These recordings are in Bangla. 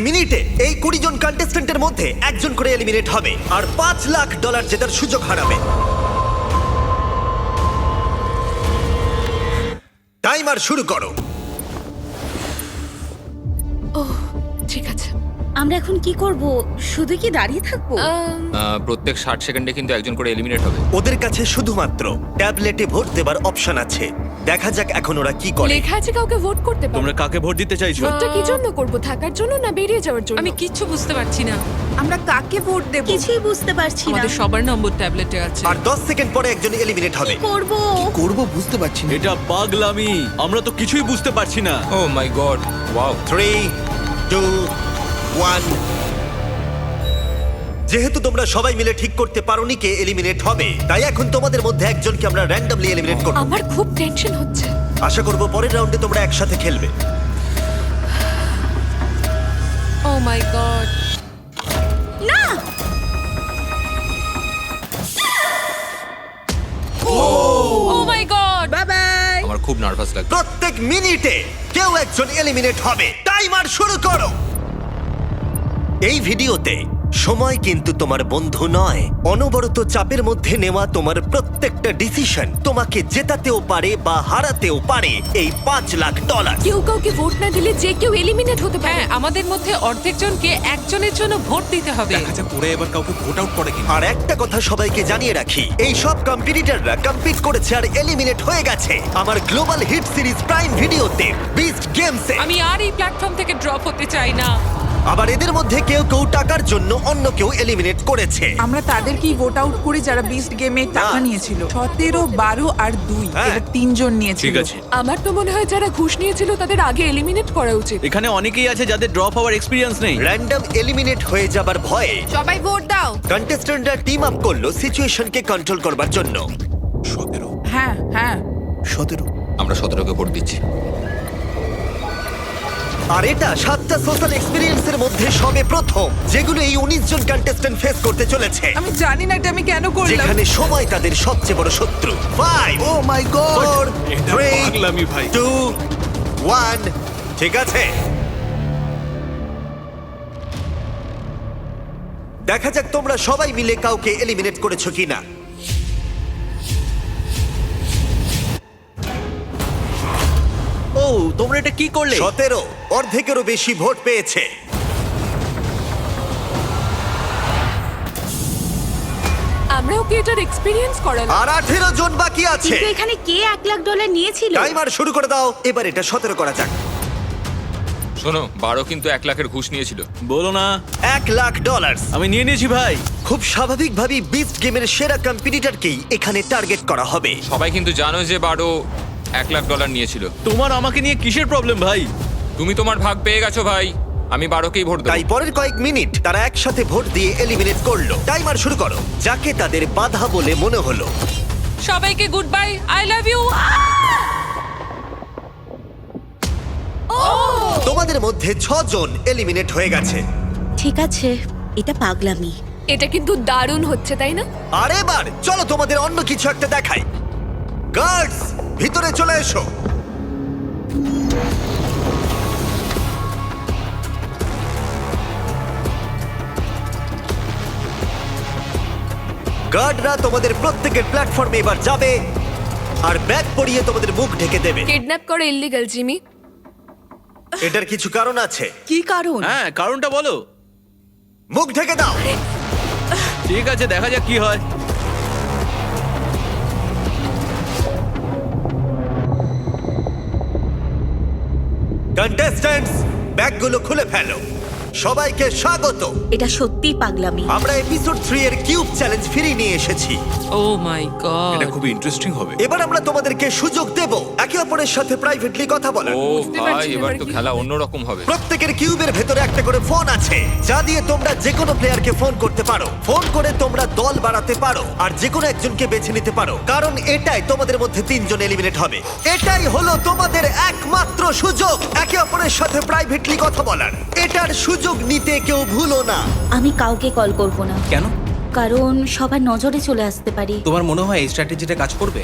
মিনিটে এই 20 জন কন্টেস্ট্যান্টের মধ্যে একজন করে এলিমিনেট হবে আর $5 লাখ জেতার সুযোগ হারাবে। টাইমার শুরু করো। ঠিক আছে। আমরা এখন কি করব? শুধু কি দাঁড়িয়ে থাকবো? প্রত্যেক 60 সেকেন্ডে কিন্তু একজন করে এলিমিনেট হবে। ওদের কাছে শুধুমাত্র ট্যাবলেটে ভোট দেবার অপশন আছে। দেখা যাক এখন ওরা কি করে। লেখা আছে কাউকে ভোট করতে পারো। তোমরা কাকে ভোট দিতে চাইছো? ভোটটা কি জন্য করব? থাকার জন্য না বেরিয়ে যাওয়ার জন্য? আমি কিচ্ছু বুঝতে পারছি না। আমরা কাকে ভোট দেব? কিছুই বুঝতে পারছি না। আমাদের সবার নম্বর ট্যাবলেটে আছে। আর 10 সেকেন্ড পরে একজন এলিমিনেট হবে। করব করব বুঝতে পারছি না। এটা পাগলামি, আমরা তো কিছুই বুঝতে পারছি না। ও মাই গড, ওয়াও। 3, 2, 1। যেহেতু তোমরা সবাই মিলে ঠিক করতে পারোনি কে এলিমিনেট হবে, তাই এখন তোমাদের মধ্যে একজনকে আমরা র্যান্ডমলি এলিমিনেট করব। আমার খুব টেনশন হচ্ছে। আশা করব পরের রাউন্ডে তোমরা একসাথে খেলবে। ও my god. O my god. Bye bye. আমার খুব নার্ভাস লাগছে। প্রত্যেক মিনিটে কেউ একজন এলিমিনেট হবে। টাইমার শুরু করো। এই ভিডিওতে সময় কিন্তু তোমার বন্ধু নয়। অনবরত চাপের মধ্যে নেওয়া তোমার প্রত্যেকটা ডিসিশন তোমাকে জেতাতেও পারে বা হারাতেও পারে এই $5 লাখ। কেউ কাউকে ভোট না দিলে যে কেউ এলিমিনেট হতে পারে। হ্যাঁ, আমাদের মধ্যে অর্ধেক জনকে একজনের জন্য ভোট দিতে হবে। দেখা যাক ওরা এবার কাউকে ভোট আউট করে কিনা। আর একটা কথা সবাইকে জানিয়ে রাখি, এই সব কম্পিটিটররা কম্পিট করেছে আর এলিমিনেট হয়ে গেছে আমার গ্লোবাল হিট সিরিজ প্রাইম ভিডিওতে বিস্ট গেমসে। আমি আর এই প্ল্যাটফর্ম থেকে ড্রপ হতে চাই না। আবার এদের মধ্যে কেউ কেউ টাকার জন্য অন্য কেউ এলিমিনেট করেছে। আমরা তাদেরকেই ভোট আউট করি যারা বিস্ট গেমে টাকা নিয়েছিল। 17, 12 আর 2 হ্যাঁ। এরা 3 জন নিয়েছিল। ঠিক আছে, আমার তো মনে হয় যারা ঘুষ নিয়েছিল তাদের আগে এলিমিনেট করা উচিত। এখানে অনেকেই আছে যাদের ড্রপ হওয়ার এক্সপিরিয়েন্স নেই। র্যান্ডম এলিমিনেট হয়ে যাবার ভয়ে সবাই ভোট দাও। কন্টেস্ট্যান্টরা টিম আপ করলো সিচুয়েশনকে কন্ট্রোল করবার জন্য। 17, হ্যাঁ হ্যাঁ 17। আমরা 17কে ভোট দিচ্ছি। আর এটা 7টা সোশ্যাল এক্সপেরিয়েন্সের মধ্যে সবে প্রথম যেগুলো এই 19 জন কন্টেস্ট্যান্ট ফেস করতে চলেছে, আমি জানি না এটা আমি কেন করলাম। যেখানে সময় তাদের সবচেয়ে বড় শত্রু। 5, ও মাই গড। 4, এটা 3, পাগলামি ভাই। 2, 1। ঠিক আছে, দেখা যাক তোমরা সবাই মিলে কাউকে এলিমিনেট করেছো কিনা। ও তোমরা এটা কি করলে? 17, অর্ধেকেরও বেশি ভোট পেয়েছে। আমরাও কি এটার এক্সপেরিয়েন্স করালাম? আর 18 জন বাকি আছে। কিন্তু এখানে কে $1 লাখ নিয়েছিল? টাইমার শুরু করে দাও। এবার এটা 17 করা যাক। শোনো, 12 কিন্তু 1 লাখের ঘুষ নিয়েছিল। বলো না। $1 লাখ। আমি নিয়ে নিয়েছি ভাই। খুব স্বাভাবিকভাবেই বিস্ট গেমের সেরা কম্পিটিটরকেই এখানে টার্গেট করা হবে। সবাই কিন্তু জানো যে 12 $1 লাখ নিয়েছিল। তোমার আমাকে নিয়ে কিসের প্রবলেম ভাই? তুমি তোমার ভাগ পেয়ে গেছো ভাই। আমি 12কেই ভোট তাই দেবো। পরের কয়েক মিনিট তারা একসাথে ভোট দিয়ে এলিমিনেট করলো। টাইমার শুরু করো। যাকে তাদের বাধা বলে মনে হলো। সবাইকে goodbye, I love you. তোমাদের মধ্যে 6 জন এলিমিনেট হয়ে গেছে। ঠিক আছে, এটা পাগলামি। এটা কিন্তু দারুণ হচ্ছে, তাই না? আর এবার চলো তোমাদের অন্য কিছু একটা দেখাই। গার্ডস, ভিতরে চলে এসো। গার্ডরা তোমাদের প্রত্যেকের প্ল্যাটফর্মে এবার যাবে আর ব্যাগ পরিয়ে তোমাদের মুখ ঢেকে দেবে। কিডন্যাপ করা ইল্লিগাল, জিমি। এটার কিছু কারণ আছে। কি কারণ? হ্যাঁ, কারণটা বলো। মুখ ঢেকে দাও। ঠিক আছে, দেখা যাক কি হয়। কন্টেস্ট্যান্টস, ব্যাগগুলো খুলে ফেলো। সবাইকে স্বাগত। এটা সত্যিই পাগলামি। আমরা এপিসোড 3 এর কিউব চ্যালেঞ্জ ফিরিয়ে নিয়ে এসেছি। ও মাই গড। এটা খুব ইন্টারেস্টিং হবে। এবার আমরা তোমাদেরকে সুযোগ দেব একে অপরের সাথে প্রাইভেটলি কথা বলার। ও বুঝতে ভাই, পারছি না এবার এবার তো কি খেলা অন্যরকম হবে। প্রত্যেকের কিউবের ভেতরে একটা করে ফোন আছে, যা দিয়ে তোমরা যে কোনো প্লেয়ারকে ফোন করতে পারো। ফোন করে তোমরা দল বাড়াতে পারো আর যে কোনো একজনকে বেছে নিতে পারো, কারণ এটাই তোমাদের মধ্যে 3 জন এলিমিনেট হবে। এটাই হলো তোমাদের একমাত্র সুযোগ একে অপরের সাথে প্রাইভেটলি কথা বলার। এটার সুযোগ নিতে কেউ ভুলো না। আমি কাউকে কল করব না, কেন? কারণ সবার নজরে চলে আসতে পারি। তোমার মনে হয় এই স্ট্র্যাটেজিটা কাজ করবে?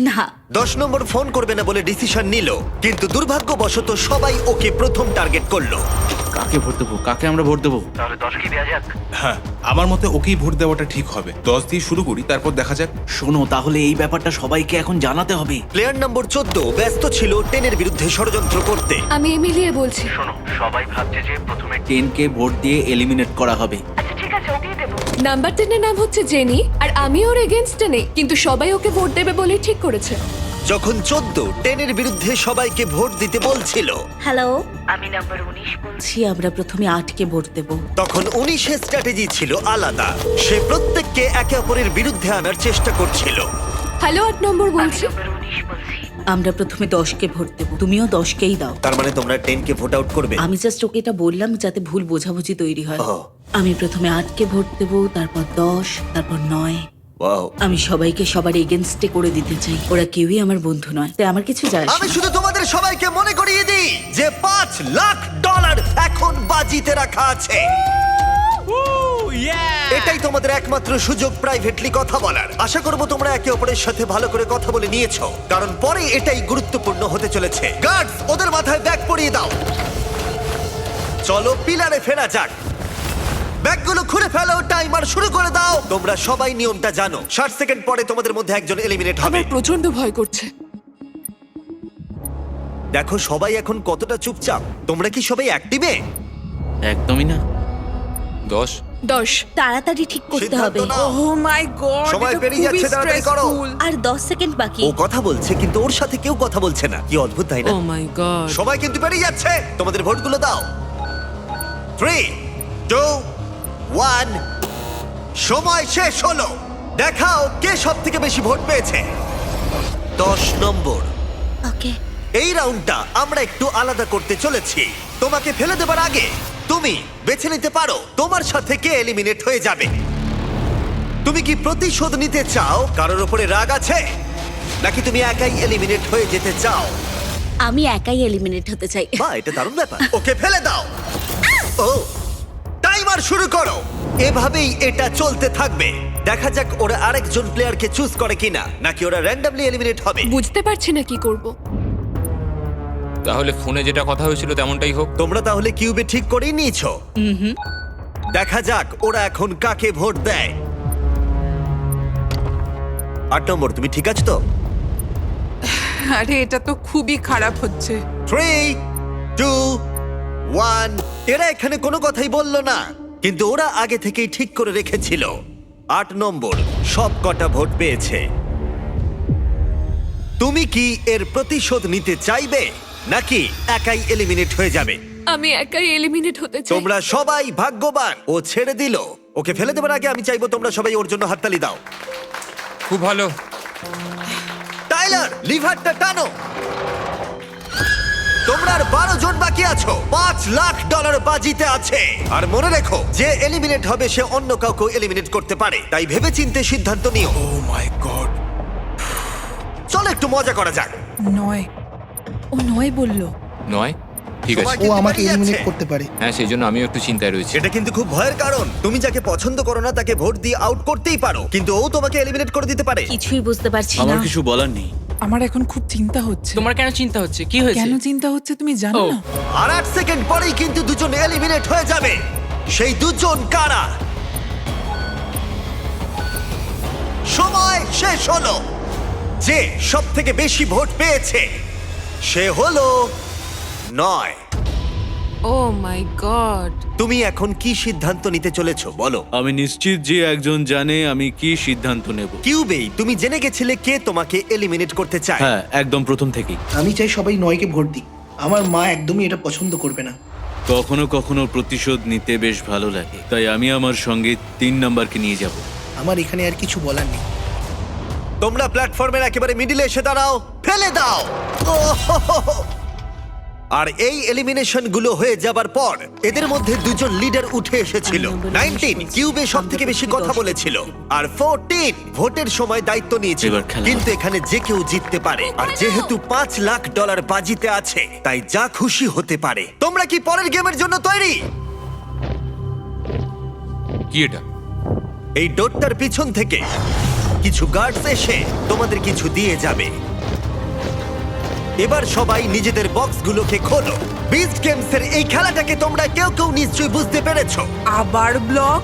না, 10 নম্বর ফোন করবে না বলে ডিসিশন নিল, কিন্তু দুর্ভাগ্যবশত সবাই ওকে প্রথম টার্গেট করলো। কাকে ভোট দেবো? কাকে আমরা ভোট দেবো? হ্যাঁ, আমার মতে ওকেই ভোট দেওয়াটা ঠিক হবে। 10 দিয়ে শুরু করি, তারপর দেখা যাক। শোনো, তাহলে এই ব্যাপারটা সবাইকে এখন জানাতে হবে। প্লেয়ার নম্বর 14 ব্যস্ত ছিল 10 এর বিরুদ্ধে ষড়যন্ত্র করতে। আমি এমিলিয়ে বলছি। 10কে ভোট দিয়ে এলিমিনেট করা হবে। নাম্বার 10 এর নাম হচ্ছে জেনি, আর আমি ওর এগেইনস্টে নেই, কিন্তু সবাই ওকে ভোট দেবে বলেই ঠিক করেছে। যখন 14 10 এর বিরুদ্ধে সবাইকে ভোট দিতে বলছিল, হ্যালো, আমি নাম্বার 19 বলছি। আমরা প্রথমে 8কে ভোট দেব। তখন 19 স্ট্র্যাটেজি ছিল আলাদা। সে প্রত্যেককে একে অপরের বিরুদ্ধে আনার চেষ্টা করছিল। হ্যালো 8 নম্বর বলছি। আমরা প্রথমে 10কে ভোট দেব। তুমিও 10কেই দাও। তার মানে তোমরা 10 কে ভোট আউট করবে? আমি জাস্ট ওকে এটা বললাম যাতে ভুল বোঝাবুঝি তৈরি হয়। ও। আমি প্রথমে 8কে ভোট দেব, তারপর 10, তারপর 9। ওয়াও। আমি সবাইকে সবার এগেনস্টে করে দিতে চাই। ওরা কেউই আমার বন্ধু নয়, তাই আমার কিছু যায় আসে আমি না। শুধু তোমাদের সবাইকে মনে করিয়ে দিই যে $5 লাখ এখন বাজিতে রাখা আছে। এটাই তোমাদের একমাত্র সুযোগ প্রাইভেটলি কথা বলার। আশা করব তোমরা একে অপরের সাথে ভালো করে কথা বলে নিয়েছো, কারণ পরে এটাই গুরুত্বপূর্ণ হতে চলেছে। গার্ডস, ওদের মাথায় ব্যাগ পরিয়ে দাও। চলো পিলারে ফেরা যাক। ব্যাগগুলো খুলে ফেলো, টাইমার শুরু করে দাও। তোমরা সবাই নিয়মটা জানো। 60 সেকেন্ড পরে তোমাদের মধ্যে একজন এলিমিনেট হবে। আমার প্রচন্ড ভয় করছে। দেখো সবাই এখন কতটা চুপচাপ। তোমরা কি সবাই অ্যাক্টিভে? একদমই না। 10 10। তাড়াতাড়ি ঠিক করতে হবে। সিদ্ধান্ত নাও। ও মাই গড, সময় পেরিয়ে যাচ্ছে, তাড়াতাড়ি করো। আর 10 সেকেন্ড বাকি। ও কথা বলছে কিন্তু ওর সাথে কেউ কথা বলছে না। কি অদ্ভুত, তাই না? ও মাই গড। সময় কিন্তু পেরিয়ে যাচ্ছে। তোমাদের ভোটগুলো দাও। 3, 2, 1। সময় শেষ হলো। দেখাও কে সব থেকে বেশি ভোট পেয়েছে। 10 নম্বর। ওকে। এই রাউন্ডটা আমরা একটু আলাদা করতে চলেছি। তোমাকে ফেলে দেবার আগে তুমি বেছে নিতে পারো তোমার সাথে কে এলিমিনেট হয়ে যাবে। তুমি কি প্রতিশোধ নিতে চাও, কারোর উপরে রাগ আছে, নাকি তুমি একাই এলিমিনেট হয়ে যেতে চাও? আমি একাই এলিমিনেট হতে চাই। বা এটা দারুণ ব্যাপার। ওকে ফেলে দাও। ও, টাইমার শুরু করো। এভাবেই এটা চলতে থাকবে। দেখা যাক ওরা আরেকজন প্লেয়ারকে চুজ করে কিনা, নাকি ওরা র্যান্ডমলি এলিমিনেট হবে। বুঝতে পারছি না কি করব। তাহলে ফোনে যেটা কথা হয়েছিল তেমনটাই হোক। তোমরা তাহলে কিউবে ঠিক করেই নিয়েছো। দেখা যাক ওরা এখন কাকে ভোট দেয়। 8 নম্বর, তুমি ঠিক আছো তো? আরে এটা তো খুবই খারাপ হচ্ছে। 3, 2, 1। এরা এখানে কোনো কথাই বললো না, কিন্তু ওরা আগে থেকেই ঠিক করে রেখেছিল। 8 নম্বর সব কটা ভোট পেয়েছে। তুমি কি এর প্রতিশোধ নিতে চাইবে, নাকি একাই এলিমিনেট হয়ে যাবে? আমি একাই এলিমিনেট হতে চাই। তোমরা সবাই ভাগ্যবান। ও ছেড়ে দিল। ওকে ফেলে দেবার আগে আমি চাইবো তোমরা সবাই ওর জন্য হাততালি দাও। খুব ভালো। টাইলার, লিভারটা টানো। তোমরা আর 12 জন বাকি আছো। $5 লাখ বাজিতে আছে। আর মনে রেখো, যে এলিমিনেট হবে সে অন্য কাউকে এলিমিনেট করতে পারে, তাই ভেবেচিন্তে সিদ্ধান্ত নিও। ও মাই গড। চলো একটু মজা করা যাক। 9। ও 9 বললো। 9 ঠিক আছে। সময় ও কিন্তু আমাকে পেরিয়ে এলিমিনেট যাচ্ছে। করতে পারে। হ্যাঁ, সেই জন্য আমিও একটু চিন্তায় রয়েছি। এটা কিন্তু খুব ভয়ের কারণ। তুমি যাকে পছন্দ করো না তাকে ভোট দিয়ে আউট করতেই পারো, কিন্তু ও তোমাকে এলিমিনেট করে দিতে পারে। কিছুই বুঝতে পারছি না। আমার কিছু বলার নেই। আমার এখন খুব চিন্তা হচ্ছে। তোমার কেন চিন্তা হচ্ছে? কি হয়েছে? কেন চিন্তা হচ্ছে তুমি জানো ও। না? আর 8 সেকেন্ড পরেই কিন্তু দুজন এলিমিনেট হয়ে যাবে। সেই দুজন কারা? সময় শেষ হলো। যে সব থেকে বেশি ভোট পেয়েছে সে হলো 9। ও মাই গড। তুমি এখন কি সিদ্ধান্ত নিতে চলেছো বলো? আমি নিশ্চিত যে একজন জানে আমি কি সিদ্ধান্ত নেব। কিউবেই তুমি জেনে গেছিলে কে তোমাকে এলিমিনেট করতে চায়। হ্যাঁ, একদম প্রথম থেকেই। আমি চাই সবাই 9কে ভোট দিক। আমার মা একদমই এটা পছন্দ করবে না। কখনো কখনো প্রতিশোধ নিতে বেশ ভালো লাগে, তাই আমি আমার সঙ্গে 3 নাম্বারকে নিয়ে যাব। আমার এখানে আর কিছু বলার নেই। তোমরা প্ল্যাটফর্মের একেবারে মিডিলে এসে দাঁড়াও। ফেলে দাও। ওহ! আর এই এলিমিনেশন গুলো হয়ে যাবার পর এদের মধ্যে দুজন লিডার উঠে এসেছিল। 19 কিউবে সব থেকে বেশি কথা বলেছিল, আর 14 ভোটের সময় দায়িত্ব নিয়েছিল। এবার খেলা। কিন্তু এখানে যে কেউ জিততে পারে, আর যেহেতু $5 লাখ বাজিতে আছে, তাই যা খুশি হতে পারে। তোমরা কি পরের গেমের জন্য তৈরি? কি এটা? এই ডোরটার পিছন থেকে কিছু গার্ডস এসে তোমাদের কিছু দিয়ে যাবে। এবার সবাই নিজেদের বক্সগুলোকে খোলো। বিস্ট গেমসের এই খেলাটাকে তোমরা কেউ কেউ নিশ্চয়ই বুঝতে পেরেছো। আবার ব্লক।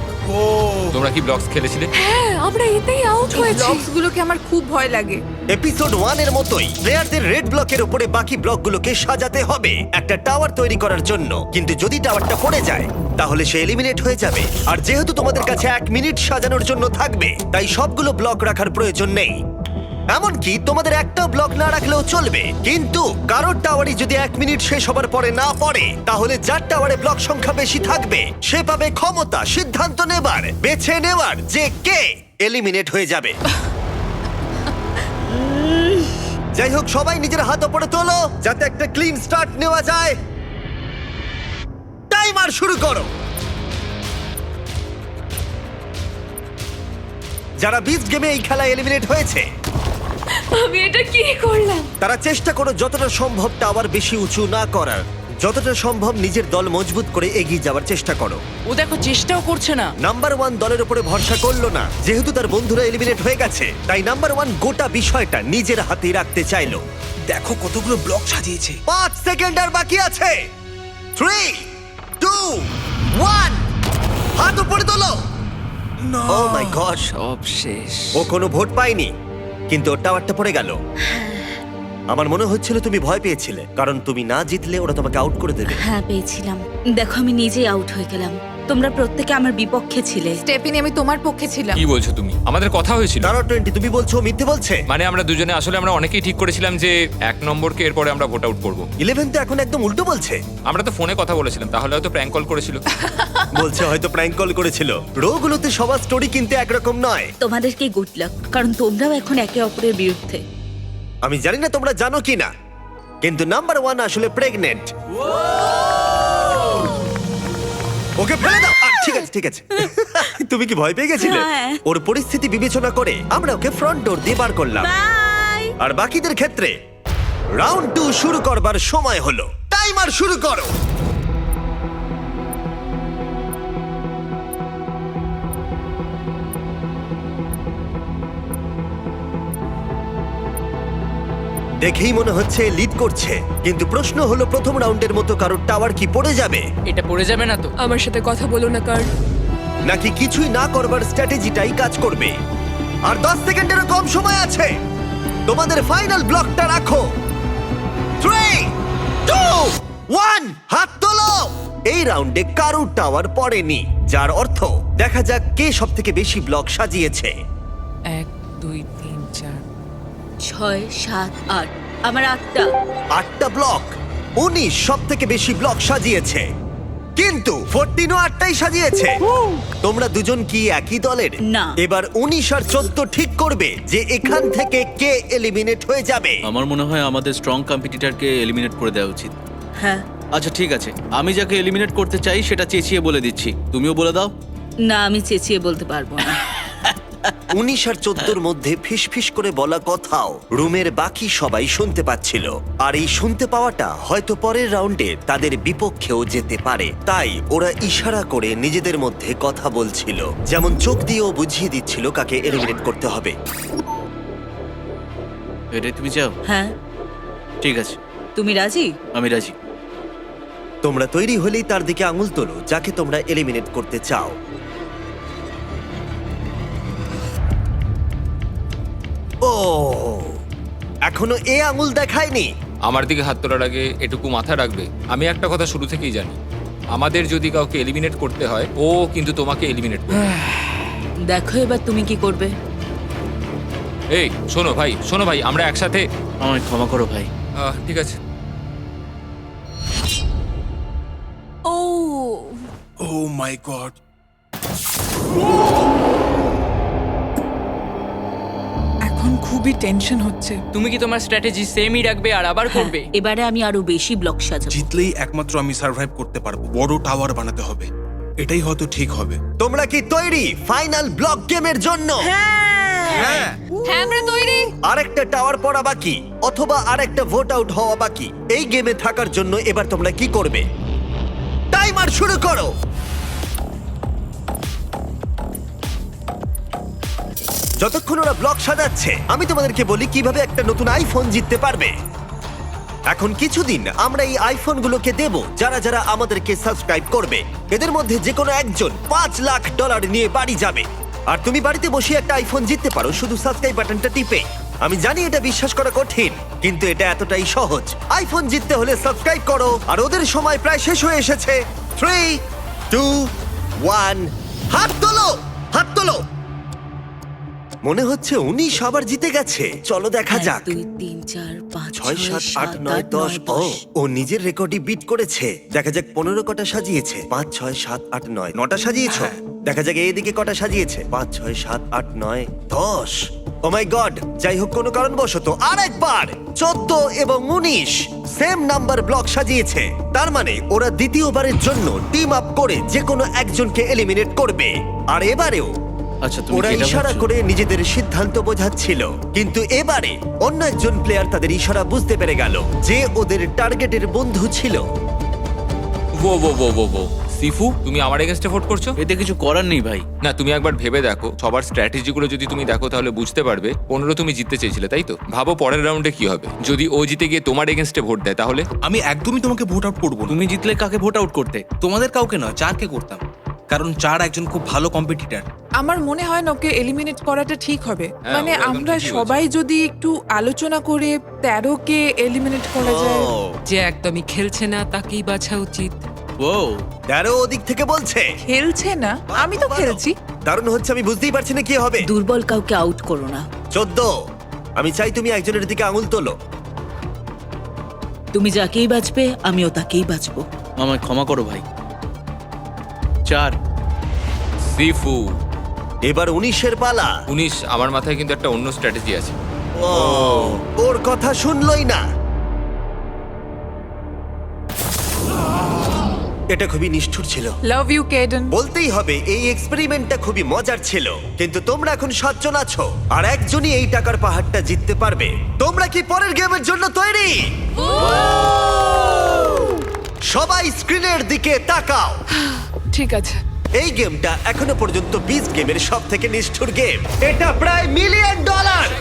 তোমরা কি ব্লকস খেলেছিলে? হ্যাঁ আমরা এতেই আউট হয়েছি। ব্লকস গুলোকে আমার খুব ভয় লাগে। এপিসোড 1 এর মতোই প্লেয়ারদের রেড ব্লকের উপরে বাকি ব্লকগুলোকে সাজাতে হবে একটা টাওয়ার তৈরি করার জন্য। কিন্তু যদি টাওয়ারটা পড়ে যায় তাহলে সে এলিমিনেট হয়ে যাবে। আর যেহেতু তোমাদের কাছে 1 মিনিট সাজানোর জন্য থাকবে, তাই সবগুলো ব্লক রাখার প্রয়োজন নেই। এমনকি তোমাদের একটা ব্লক না রাখলেও চলবে, কিন্তু কারোর টাওয়ারই যদি 1 মিনিট শেষ হবার পরে না পড়ে, তাহলে যার টাওয়ারে ব্লক সংখ্যা বেশি থাকবে সে পাবে ক্ষমতা সিদ্ধান্ত নেবার, বেছে নেওয়ার যে কে এলিমিনেট হয়ে যাবে। যাই হোক, সবাই নিজের হাত উপরে তোলো যাতে একটা ক্লিন স্টার্ট নেওয়া যায়। টাইমার শুরু করো। যারা বিচ গেমে এই খেলায় এলিমিনেট হয়েছে আমি এটা কি করলাম? তারা চেষ্টা করো যতটা সম্ভব টাওয়ার বেশি উঁচু না করার, যতটা সম্ভব নিজের দল মজবুত করে এগিয়ে যাওয়ার চেষ্টা করো। ও দেখো চেষ্টাও করছে না। নাম্বার 1 দলের উপরে ভরসা করলো না, যেহেতু তার বন্ধুরা এলিমিনেট হয়ে গেছে, তাই নাম্বার 1 গোটা বিষয়টা নিজের হাতেই রাখতে চাইলো। দেখো কতগুলো ব্লক সাজিয়েছে। 5 সেকেন্ড আর বাকি আছে। 3 2 1 হাত উপরে তোলো। ও মাই গড, সব শেষ। ও কোনো ভোট পায়নি, কিন্তু ওর টাওয়ারটা পড়ে গেল। আমার মনে হচ্ছিল তুমি ভয় পেয়েছিলে, কারণ তুমি না জিতলে ওরা তোমাকে আউট করে দেবে। হ্যাঁ পেয়েছিলাম। দেখো আমি নিজেই আউট হয়ে গেলাম। তোমরা প্রত্যেকে আমার বিপক্ষে ছিলে। স্টেফিনি আমি তোমার পক্ষে ছিলাম। কি বলছো তুমি? আমাদের কথা হয়েছিল। তারা 20 তুমি বলছো ও মিথ্যে বলছে। মানে আমরা দুজনে আসলে আমরা অনেকেই ঠিক করেছিলাম যে 1 নম্বরকে এরপরে আমরা ভোট আউট করবো। 11 তো এখন একদম উল্টো বলছে। আমরা তো ফোনে কথা বলেছিলাম, তাহলে হয়তো প্র্যাঙ্ক কল করেছিল। বলছে হয়তো প্র্যাঙ্ক কল করেছিল। রোগুলোতে সবার স্টোরি কিন্তু একরকম নয়। তোমাদেরকে গুড লাক, কারণ তোমরাও এখন একে অপরের বিরুদ্ধে। আমি জানি না তোমরা জানো কি না, কিন্তু নাম্বার 1 আসলে প্রেগনেন্ট। ওকে ফেলে দাও। ঠিক আছে ঠিক আছে। তুমি কি ভয় পেয়ে গেছিলে? হ্যাঁ। ওর পরিস্থিতি বিবেচনা করে আমরা ওকে ফ্রন্ট ডোর দিয়ে বার করলাম। বাই। আর বাকিদের ক্ষেত্রে রাউন্ড 2 শুরু করবার সময় হলো। টাইমার শুরু করো। দেখেই মনে হচ্ছে লিড করছে, কিন্তু প্রশ্ন হলো প্রথম রাউন্ডের মতো কারোর টাওয়ার কি পড়ে যাবে, এটা পড়ে যাবে না তো? আমার সাথে কথা বলো না কার। নাকি কিছুই না করবার স্ট্র্যাটেজিটাই কাজ করবে। আর 10 সেকেন্ডেরও কম সময় আছে। তোমাদের ফাইনাল ব্লকটা রাখো। 3 2 1 হাত তোলো। এই রাউন্ডে কারোর টাওয়ার পড়েনি, যার অর্থ দেখা যাক কে সবথেকে বেশি ব্লক সাজিয়েছে। 1 2 3 4 6 7 8 আমার 8টা। 8টা ব্লক। 19 সবথেকে বেশি ব্লক সাজিয়েছে, কিন্তু 14ও 8টাই সাজিয়েছে। তোমরা দুজন কি একই দলের? না। এবার 19 আর 14 ঠিক করবে যে এখান থেকে কে এলিমিনেট হয়ে যাবে। আমার মনে হয় আমাদের স্ট্রং কম্পিটিটরকে এলিমিনেট করে দেওয়া উচিত। হ্যাঁ। আচ্ছা ঠিক আছে, আমি যাকে এলিমিনেট করতে চাই সেটা চেঁচিয়ে বলে দিচ্ছি, তুমিও বলে দাও। না আমি চেঁচিয়ে বলতে পারবো না। 19 আর 14 মধ্যে ফিসফিস করে বলা কথাও রুমের বাকি সবাই শুনতে পাচ্ছিল। আর এই শুনতে পাওয়াটা হয়তো পরের রাউন্ডে তাদের বিপক্ষেও যেতে পারে, তাই ওরা ইশারা করে নিজেদের মধ্যে কথা বলছিল, যেমন চোখ দিয়েও বুঝিয়ে দিচ্ছিল কাকে এলিমিনেট করতে হবে। এটাই তুমি চাও? হ্যাঁ। ঠিক আছে, তুমি রাজি? আমি রাজি। তোমরা তৈরি হলেই তার দিকে আঙুল তোলো যাকে তোমরা এলিমিনেট করতে চাও। ও, এখনো এ আঙুল দেখায়নি। আমার দিকে হাত তোলার আগে এটুকু মাথা রাখবে, আমি একটা কথা শুরু থেকেই জানি, আমাদের যদি কাউকে এলিমিনেট করতে হয় ও কিন্তু তোমাকে এলিমিনেট করবে। দেখো এবার তুমি কি করবে। এই শোনো ভাই আমরা একসাথে। আমায় ক্ষমা করো ভাই। ঠিক আছে। ও ও মাই গড। এখন খুবই টেনশন হচ্ছে। তুমি কি তোমার স্ট্র্যাটেজি সেমই রাখবে আর আবার করবে? এবারে আমি আরো বেশি ব্লক সাজাবো। জিতলেই একমাত্র আমি সার্ভাইভ করতে পারবো। বড় টাওয়ার বানাতে হবে, এটাই হয়তো ঠিক হবে। তোমরা কি তৈরি ফাইনাল ব্লক গেমের জন্য? হ্যাঁ আমরা তৈরি। আরেকটা টাওয়ার পড়া বাকি, অথবা আরেকটা ভোট আউট হওয়া বাকি। এই গেমে থাকার জন্য এবার তোমরা কি করবে? টাইমার শুরু করো। যতক্ষণ ওরা ব্লক সাজাচ্ছে আমি তোমাদেরকে বলি কিভাবে একটা নতুন আইফোন জিততে পারবে। এখন কিছুদিন আমরা এই আইফোনগুলোকে দেব যারা যারা আমাদেরকে সাবস্ক্রাইব করবে। এদের মধ্যে যে কোনো একজন $5 লাখ নিয়ে বাড়ি যাবে। আর তুমি বাড়িতে বসে একটা আইফোন জিততে পারো শুধু সাবস্ক্রাইব বাটনটা টিপে। আমি জানি এটা বিশ্বাস করা কঠিন, কিন্তু এটা এতটাই সহজ। আইফোন জিততে হলে সাবস্ক্রাইব করো। আর ওদের সময় প্রায় শেষ হয়ে এসেছে। 3, 2, 1, হাত তোলো, হাত তোলো। মনে হচ্ছে 19 আবার জিতে গেছে। চলো দেখা যাক। 2, 3, 4, 5, 6, 7, 8, 9, 10। ও নিজের রেকর্ডই বিট করেছে। দেখা যাক 15 কটা সাজিয়েছে। 5, 6, 7, 8, 9। 9টা সাজিয়েছো? দেখা যাক এইদিকে কটা সাজিয়েছে। 5, 6, 7, 8, 9, 10। ও মাই গড! যাই হোক, কোনো কারণবশত আরেকবার 14 এবং 19 সেম নাম্বার ব্লক সাজিয়েছে। তার মানে ওরা দ্বিতীয়বারের জন্য টিম আপ করে যে কোনো একজনকে এলিমিনেট করবে। আর এবারেও আচ্ছা, তুমি ওরা কি এটা ইশারা ভাবছো? করে নিজেদের সিদ্ধান্ত বোঝাচ্ছিল, কিন্তু এবারে অন্য একজন প্লেয়ার তাদের ইশারা বুঝতে পেরে গেল যে ওদের টার্গেটের বন্ধু ছিল। ও সিফু, তুমি আমার এগেনস্টে ভোট করছো? এতে কিছু করার নেই ভাই। না, তুমি একবার ভেবে দেখো, সবার স্ট্র্যাটেজিগুলো যদি তুমি দেখো তাহলে বুঝতে পারবে 15 তুমি জিততে চেয়েছিলে, তাই তো? ভাবো পরের রাউন্ডে কি হবে যদি ও জিতে গিয়ে তোমার এগেনস্টে ভোট দেয়, তাহলে? আমি একদমই তোমাকে ভোট আউট করবো না। তুমি জিতলে কাকে ভোট আউট করতে? তোমাদের কাউকে নয়, চারকে করতাম, কারণ চার একজন খুব ভালো কম্পিটিটর। আমার মনে হয় না ওকে এলিমিনেট করাটা ঠিক হবে। হ্যাঁ, মানে ও একদম আমরা ঠিকই সবাই যদি একটু আলোচনা করে 13কে এলিমিনেট করা যায়। যে একদমই খেলছে না তাকেই বাছা উচিত। ও দ্যারো ওদিক থেকে বলছে খেলছে না, আমি তো খেলছি। দারুণ হচ্ছে, আমি বুঝতেই পারছি না কি হবে। দুর্বল কাউকে আউট করো না। 14, আমি চাই তুমি একজনের দিকে আঙুল তোলো। তুমি যাকেই বাঁচবে আমিও তাকেই বাঁচবো। আমায় ক্ষমা করো ভাই। 4। সিফু। এবার 19-এর পালা। 19, আমার মাথায় কিন্তু একটা অন্য স্ট্র্যাটেজি আছে। ওর কথা শুনলই না। এটা খুবই নিষ্ঠুর ছিল। Love you Kaden. বলতেই হবে এই এক্সপেরিমেন্টটা খুবই মজার ছিল, কিন্তু তোমরা এখন 7 জন আছো আর একজনই এই টাকার পাহাড়টা জিততে পারবে। তোমরা কি পরের গেমের জন্য তৈরি? সবাই স্ক্রিনের দিকে তাকাও। ঠিক আছে। এই গেমটা এখনো পর্যন্ত 20 গেমের সব থেকে নিষ্ঠুর গেম। এটা প্রায় $1 মিলিয়ন।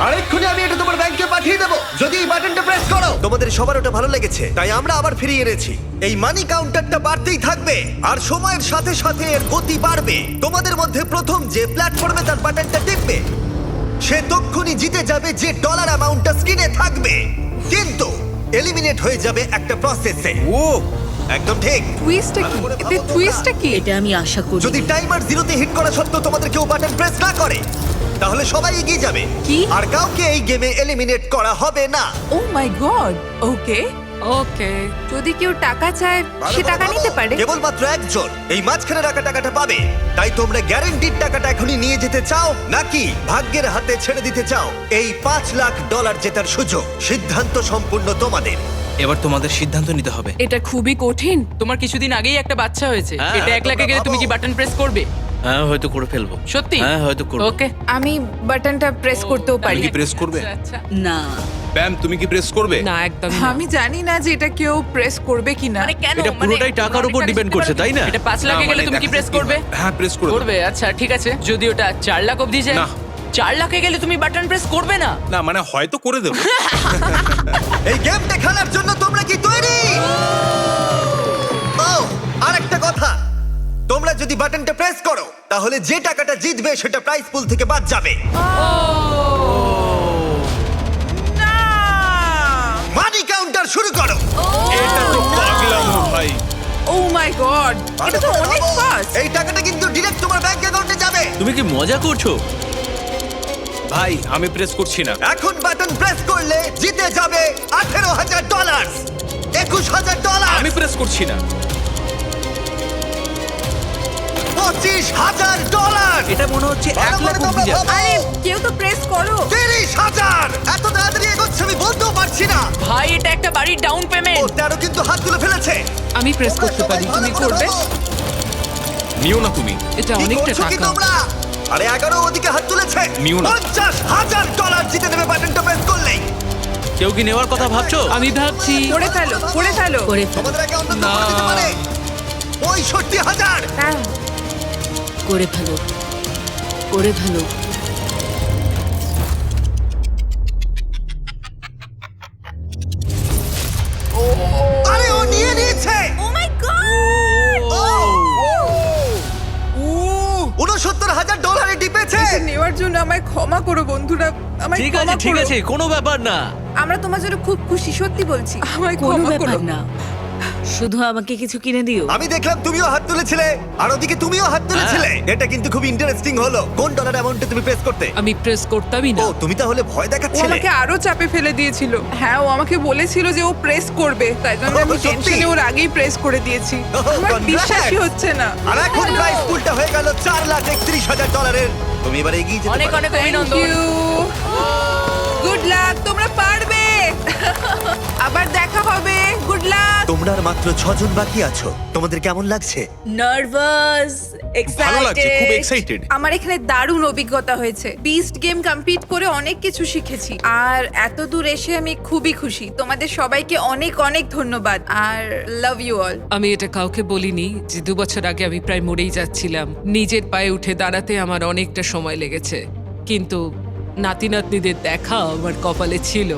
আর এক্ষুনি আমি এটা তোমার ব্যাংকে পাঠিয়ে দেবো যদি এই বাটনটা প্রেস করো। তোমাদের সবার ওটা ভালো লেগেছে, তাই আমরা আবার ফিরিয়ে এনেছি। এই মানি কাউন্টারটা বাড়তেই থাকবে আর সময়ের সাথে সাথে এর গতি বাড়বে। তোমাদের মধ্যে প্রথম যে প্ল্যাটফর্মে তার বাটনটা টিপবে সে তক্ষুনি জিতে যাবে, যে ডলার অ্যামাউন্টটা স্ক্রিনে থাকবে। কিন্তু এলিমিনেট হয়ে যাবে একটা প্রসেসে। ও একদম ঠিক। টুইস্টটা কি? ভালো করে এতে ভাবো টুইস্টটা কি? এটা আমি আশা করি। যদি টাইমার 0-তে হিট করা সত্ত্বেও তোমাদের কেউ বাটন প্রেস না করে তাহলে সবাই এগিয়ে যাবে কি? আর কাউকে এই গেমে এলিমিনেট করা হবে না। ও মাই গড। ওকে, ওকে, যদি কেউ টাকা চায় সে টাকা নিতে পারে। কেবলমাত্র একজন এই মাঝখানে রাখা টাকাটা পাবে। তাই তোমরা গ্যারান্টিড টাকাটা এখনই নিয়ে যেতে চাও নাকি ভাগ্যের হাতে ছেড়ে দিতে চাও এই $5 লাখ জেতার সুযোগ? সিদ্ধান্ত সম্পূর্ণ তোমাদের। এবার তোমাদের সিদ্ধান্ত নিতে হবে। এটা খুবই কঠিন। তোমার কিছুদিন আগেই একটা বাচ্চা হয়েছে, হ্যাঁ, এটা 1 লাখে গেলে তুমি কি বাটন প্রেস করবে? হ্যাঁ, হয়তো করে ফেলবো। সত্যি? হ্যাঁ, হয়তো করবো। ওকে। আমি বাটনটা প্রেস করতেও তুমি পারি। কি প্রেস করবে? আচ্ছা। না, ব্যাম, তুমি কি প্রেস করবে? না, একদম আমি জানি না যে এটা কেউ প্রেস করবে কিনা। মানে কেন? এটা পুরোটাই টাকার উপর ডিপেন্ড করছে, তাই না? এটা 5 লাখে না, গেলে মানে তুমি কি দেখা প্রেস যাক কি করবে? হয়। হ্যাঁ, প্রেস করবে। করবে, আচ্ছা ঠিক আছে। যদি ওটা 4 লাখ অবধি যায়? না। 4 লাখে গেলে তুমি বাটন প্রেস করবে না? না, মানে হয়তো করে দেবো। এই গেমটা খেলার জন্য তোমরা কি তৈরি? ও, আরেকটা কথা, তোমরা যদি বাটনটা প্রেস করো তাহলে যে টাকাটা জিতবে সেটা প্রাইস পুল থেকে বাদ যাবে। না! মানি কাউন্টার শুরু করো। এটা তো পাগলামো ভাই। ও মাই গড, এটা তো অনেক ফাস্ট। এই টাকাটা কিন্তু ডিরেক্ট তোমার ব্যাংক অ্যাকাউন্টে যাবে। তুমি কি মজা করছো? ভাই, আমি প্রেস করছি না। এখন বাটন প্রেস করলে জিতে যাবে $18,000, $21,000, আমি প্রেস করছি না। $25,000। এটা মনে হচ্ছে 1 লাখ অবধি যাবে। আরে কেউ তো প্রেস করো। 30,000। এত তাড়াতাড়ি এগোচ্ছে আমি বলতেও পারছি না। ভাই, এটা একটা বাড়ির ডাউন ও পেমেন্ট। 13 কিন্তু হাত তুলে ফেলেছে। আমি প্রেস করতে পারি, তোমরা তুমি সবাই ভালো করবে? করে ভাবো। নিও না তুমি। এটা কি অনেকটা করছো কি টাকা। তোমরা? আরে 11 ওদিকে হাত তুলেছে। নিও না। $50,000 জিতে নেবে বাটনটা প্রেস করলেই। কেউ কি নেওয়ার কথা ভাবছো? আমি ভাবছি করে ফেলো, করে ফেলো। করে ফেলো, তোমাদের অ্যাকাউন্টে তো করে দিতে পারে। 65,000। হ্যাঁ। করে ফেলো, করে ফেলো। $৭০,০০০ টিপেছে। এটা নেওয়ার জন্য আমায় ক্ষমা করো বন্ধুরা, আমায় ঠিক ক্ষমা আছে ঠিক করো। আছে কোনো ব্যাপার না। আমরা তোমার জন্য খুব খুশি, সত্যি বলছি, আমায় কোনো ক্ষমা ব্যাপার করো। না, শুধু আমাকে কিছু কিনে দিও। আমি দেখলাম তুমিও হাত তুলেছিলে, আর ওদিকে তুমিও হাত তুলেছিলে। এটা কিন্তু খুব ইন্টারেস্টিং হলো। কোন ডলার অ্যামাউন্টে তুমি প্রেস করতে? আমি প্রেস করতামই ও না। তুমি তাহলে ভয় ও দেখাচ্ছিলে। আমাকে আরো চাপে ফেলে দিয়েছিল। হ্যাঁ, ও আমাকে বলেছিল যে ও প্রেস করবে, তাই জন্য আমি সত্যি? টেনশনে ওর আগেই প্রেস করে দিয়েছি। আমার congrats! বিশ্বাসই হচ্ছে না। আর এখন প্রাইস পুলটা হয়ে গেল $4,31,000। তুমি এবার এগিয়ে যেতে অনেক পারো। অনেক থ্যাংক অভিনন্দন। ইউ, গুড লাক, তোমরা পারবে। আবার দেখা হবে, গুড লাক। তোমরা আর মাত্র 6 জন বাকি আছো। তোমাদের কেমন লাগছে? নার্ভাস, ভালো লাগছে, খুব এক্সাইটেড। এক্সাইটেড। আমার এখানে দারুণ অভিজ্ঞতা হয়েছে। বিস্ট গেম কমপ্লিট করে অনেক কিছু শিখেছি, আর এত দূর এসে আমি খুবই খুশি। তোমাদের সবাইকে অনেক অনেক ধন্যবাদ, আর লাভ ইউ অল। আমি এটা কাউকে বলিনি যে 2 বছর আগে আমি প্রায় মরেই যাচ্ছিলাম। নিজের পায়ে উঠে দাঁড়াতে আমার অনেকটা সময় লেগেছে, কিন্তু নাতি নাতনিদের দেখা আমার কপালে ছিল,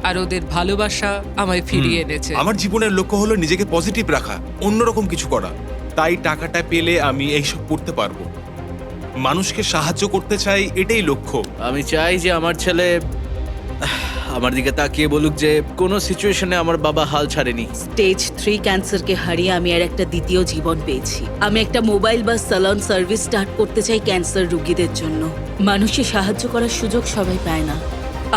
আর ওদের ভালোবাসা আমায় ফিরিয়ে এনেছে। আমার জীবনের লক্ষ্য হলো নিজেকে পজিটিভ রাখা, অন্যরকম কিছু করা। তাই টাকাটা পেলে আমি এইসব করতে পারবো। মানুষকে সাহায্য করতে চাই, এটাই লক্ষ্য। আমি চাই যে আমার ছেলে আমার দিকে তাকিয়ে বলুক যে কোনো সিচুয়েশনে আমার বাবা হাল ছাড়েনি। স্টেজ 3 ক্যান্সারকে হারিয়ে আমি আর একটা দ্বিতীয় জীবন পেয়েছি। আমি একটা মোবাইল বা সালন সার্ভিস স্টার্ট করতে চাই ক্যান্সার রোগীদের জন্য। মানুষকে সাহায্য করার সুযোগ সবাই পায় না।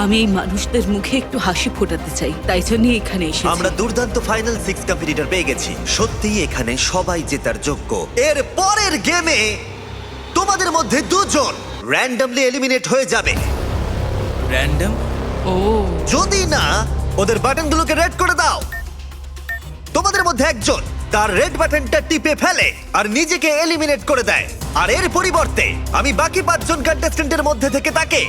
আমি এই মানুষদের মুখে একটু হাসি ফোটাতে চাই, তাই জন্যই এখানে এসেছি। আমরা দুর্দান্ত ফাইনাল 6 কম্পিটিটর পেয়ে গেছি। সত্যিই এখানে সবাই জেতার যোগ্য। এর পরের গেমে তোমাদের মধ্যে 2 জন র্যান্ডমলি এলিমিনেট হয়ে যাবে, র্যান্ডম? ও যদি না ওদের বাটনগুলোকে রেড করে দাও। তোমাদের মধ্যে একজন তার রেড বাটনটা টিপে ফেলে আর নিজেকে এলিমিনেট করে দেয়, আর এর পরিবর্তে আমি বাকি 5 জন কন্টেস্ট্যান্টের মধ্যে থেকে তাকে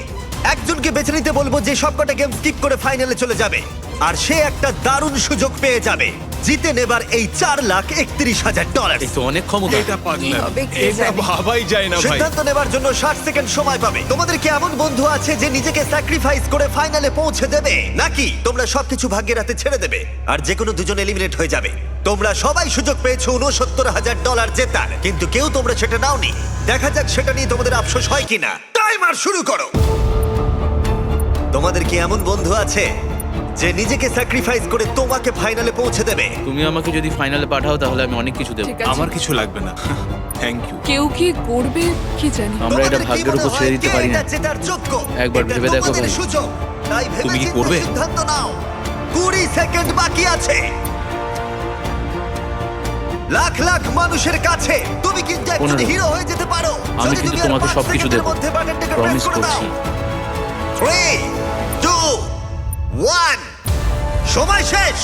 একজনকে বেছে নিতে বলবো যে সবকটা গেম স্কিপ করে ফাইনালে চলে যাবে, আর সে একটা দারুণ সুযোগ পেয়ে যাবে জিতে নেবার এই $4,31,000। এই তো অনেক ক্ষমতা। এটা পাগলাম, হবে কে এটা জানে। ভাবাই যায় না ভাই। সিদ্ধান্ত নেবার জন্য 60 সেকেন্ড সময় পাবে। তোমাদের কি এমন বন্ধু আছে যে নিজেকে স্যাক্রিফাইস করে ফাইনালে পৌঁছে দেবে, নাকি তোমরা সবকিছু ভাগ্যের হাতে ছেড়ে দেবে আর যে কোনো দুজন এলিমিনেট হয়ে যাবে? তোমরা সবাই সুযোগ পেয়েছো $69,000 জেতার, কিন্তু কেউ তোমরা সেটা নাওনি। দেখা যাক সেটা নিয়ে তোমাদের আফসোস হয় কিনা। টাইমার শুরু করো। তোমাদের কি এমন বন্ধু আছে যে নিজেকে স্যাক্রিফাইস করে তোমাকে ফাইনালে পৌঁছে দেবে? তুমি আমাকে যদি ফাইনালে পাঠাও তাহলে আমি অনেক কিছু দেবো। ঠিক আছে। আমার কিছু লাগবে না, থ্যাংক ইউ। কেউ কি করবে কি জানি। আমরা এটা তোমাদের কি ভাগ্যের মনে উপর হয় ছেড়ে দিতে কে পারি না। এটা জেতার যোগ্য? একবার এটা ভেবে দেখো তোমাদের ভাই। সুযোগ। তাই ভেবে তুমি কি চিন্তে করবে? সিদ্ধান্ত নাও। 20 সেকেন্ড বাকি আছে। লাখ লাখ মানুষের কাছে তুমি কিন্তু একজন 15 হিরো হয়ে যেতে পারো। আমি যদি কিন্তু তুমি আর তোমাকে 5 সবকিছু সেকেন্ডের দেবো। মধ্যে বাটনটাকে প্রেস প্রমিস করে দাও। করছি। 3, 2, 1, সময় শেষ।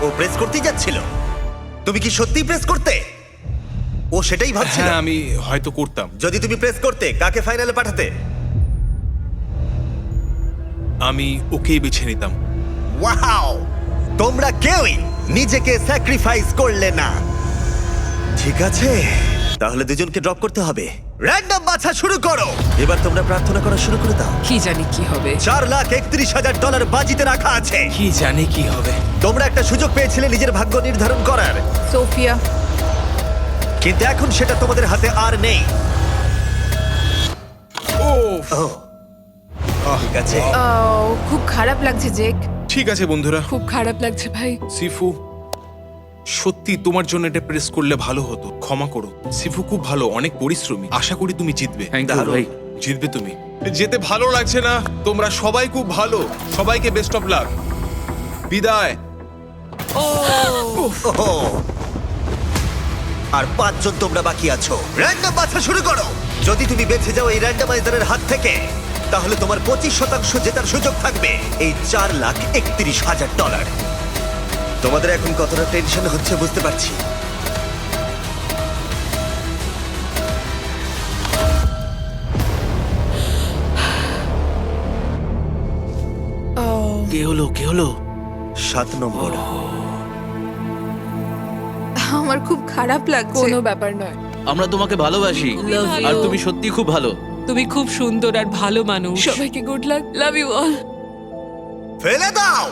ও প্রেস করতেই যাচ্ছিল। তুমি কি সত্যি প্রেস করতে? ও সেটাই ভাবছিল। হ্যাঁ, আমি হয়তো করতাম। যদি তুমি প্রেস করতে, কাকে ফাইনালে পাঠাতে? আমি ওকেই বেছে নিতাম। ওয়াও, তোমরা কেউই নিজেকে স্যাক্রিফাইস করলে না। ঠিক আছে, তাহলে দুজনকে ড্রপ করতে হবে। র্যান্ডম বাছা শুরু করো। এবার তোমরা প্রার্থনা করা শুরু করে দাও। কি জানি কি হবে। $4,31,000 বাজিতে রাখা আছে। কি জানি কি হবে। তোমরা একটা সুযোগ পেয়েছিলে নিজের ভাগ্য নির্ধারণ করার, সোফিয়া, কিন্তু এখন সেটা তোমাদের হাতে আর নেই। ও ঠিক আছে। খুব খারাপ লাগছে জেক। ঠিক আছে বন্ধুরা, খুব খারাপ লাগছে ভাই। সিফু সত্যি তোমার জন্য এটা প্রেস করলে ভালো হতো, ক্ষমা করো। সিফু খুব ভালো, অনেক পরিশ্রমী। আশা করি তুমি জিতবে। থ্যাংক ইউ দারুণ। ভাই। জিতবে তুমি। যেতে ভালো লাগছে না। তোমরা সবাই খুব ভালো, সবাইকে বেস্ট অফ লাক। বিদায়। ওহো। আর 5 জন তোমরা বাকি আছো। র্যান্ডম বাছা শুরু করো। যদি তুমি বেঁচে যাও এই র্যান্ডমাইজারের হাত থেকে, তাহলে তোমার 25% জেতার সুযোগ থাকবে এই $4,31,000। তোমাদের এখন কতটা টেনশন হচ্ছে বুঝতে পারছি। কে হলো কে হলো? 7 নম্বর। আমার খুব খারাপ লাগছে। কোনো ব্যাপার নয়। আমরা তোমাকে ভালোবাসি, Love you. আর তুমি সত্যি খুব ভালো। তুমি খুব সুন্দর আর ভালো মানুষ। সবাইকে good luck, love you all. ফেলে দাও।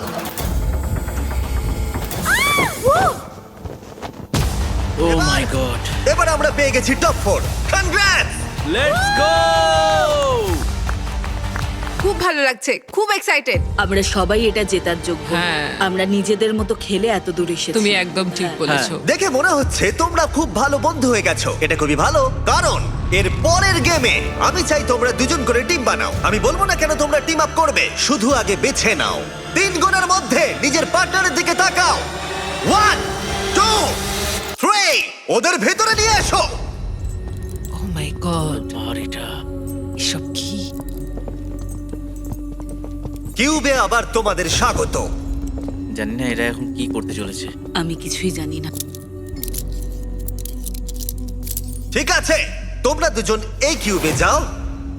ও মাই গড, এবার আমরা পেয়ে গেছি টপ 4। কনগ্রাটস! Let's go! খুব ভালো লাগছে, খুব এক্সাইটেড। আমরা সবাই এটা জেতার যোগ্য। হ্যাঁ। আমরা নিজেদের মতো খেলে এত দূর এসেছি। তুমি একদম ঠিক বলেছো। দেখে মনে হচ্ছে তোমরা খুব ভালো বন্ধু হয়ে গেছো। এটা খুবই ভালো, কারণ এর পরের গেমে আমি চাই তোমরা দুজন করে টিম বানাও। আমি বলবো না কেন তোমরা টিম আপ করবে, শুধু আগে বেছে নাও। 3 গুণের মধ্যে নিজের পার্টনারের দিকে তাকাও। 1 2 3 ওদের ভেতরে নিয়ে এসো। ও মাই গড, আর এটা এসব কি? কিউবে আবার তোমাদের স্বাগত। জানি না এরা এখন কি করতে চলেছে। আমি কিছুই জানি না। ঠিক আছে, তোমরা দুজন এই কিউবে যাও